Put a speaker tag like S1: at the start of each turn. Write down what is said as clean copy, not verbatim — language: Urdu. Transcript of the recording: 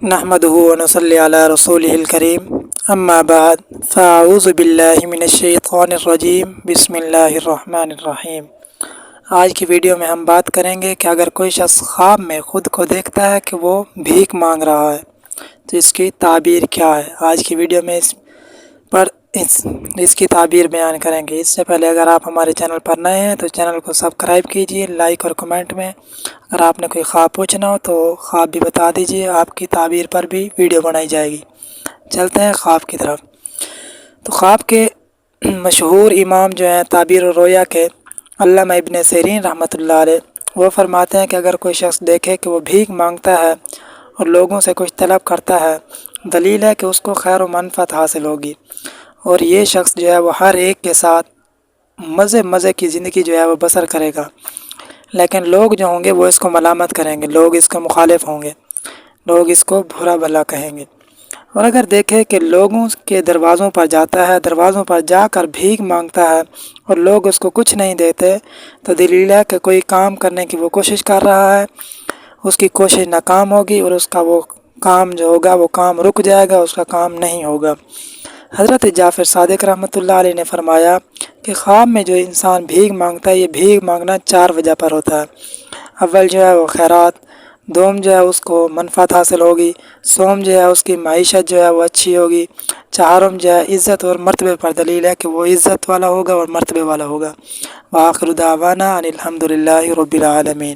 S1: نحمده ونصلي على رسوله الكريم اما بعد فاعوذ باللہ من الشیطان الرجیم بسم اللہ الرحمن الرحیم۔ آج کی ویڈیو میں ہم بات کریں گے کہ اگر کوئی شخص خواب میں خود کو دیکھتا ہے کہ وہ بھیک مانگ رہا ہے تو اس کی تعبیر کیا ہے۔ آج کی ویڈیو میں اس کی تعبیر بیان کریں گے۔ اس سے پہلے اگر آپ ہمارے چینل پر نئے ہیں تو چینل کو سبسکرائب کیجیے، لائک اور کمنٹ میں اگر آپ نے کوئی خواب پوچھنا ہو تو خواب بھی بتا دیجیے، آپ کی تعبیر پر بھی ویڈیو بنائی جائے گی۔ چلتے ہیں خواب کی طرف۔ تو خواب کے مشہور امام جو ہیں تعبیر الرؤیا کے علامہ ابن سیرین رحمۃ اللہ علیہ، وہ فرماتے ہیں کہ اگر کوئی شخص دیکھے کہ وہ بھیک مانگتا ہے اور لوگوں سے کچھ طلب کرتا ہے، دلیل ہے کہ اس کو خیر و منفعت حاصل ہوگی، اور یہ شخص جو ہے وہ ہر ایک کے ساتھ مزے کی زندگی جو ہے وہ بسر کرے گا، لیکن لوگ جو ہوں گے وہ اس کو ملامت کریں گے، لوگ اس کے مخالف ہوں گے، لوگ اس کو برا بھلا کہیں گے۔ اور اگر دیکھے کہ لوگوں کے دروازوں پر جاتا ہے، دروازوں پر جا کر بھیک مانگتا ہے اور لوگ اس کو کچھ نہیں دیتے، تو دلیل ہے کہ کوئی کام کرنے کی وہ کوشش کر رہا ہے، اس کی کوشش ناکام ہوگی اور اس کا وہ کام جو ہوگا وہ کام رک جائے گا، اس کا کام نہیں ہوگا۔ حضرت جعفر صادق رحمۃ اللہ علیہ نے فرمایا کہ خواب میں جو انسان بھیک مانگتا ہے، یہ بھیک مانگنا 4 وجہ پر ہوتا ہے۔ اول جو ہے وہ خیرات، دوم جو ہے اس کو منفعت حاصل ہوگی، سوم جو ہے اس کی معیشت جو ہے وہ اچھی ہوگی، چہارم جو ہے عزت اور مرتبے پر دلیل ہے کہ وہ عزت والا ہوگا اور مرتبے والا ہوگا۔ وآخر دعوانا ان الحمد للہ رب العالمین۔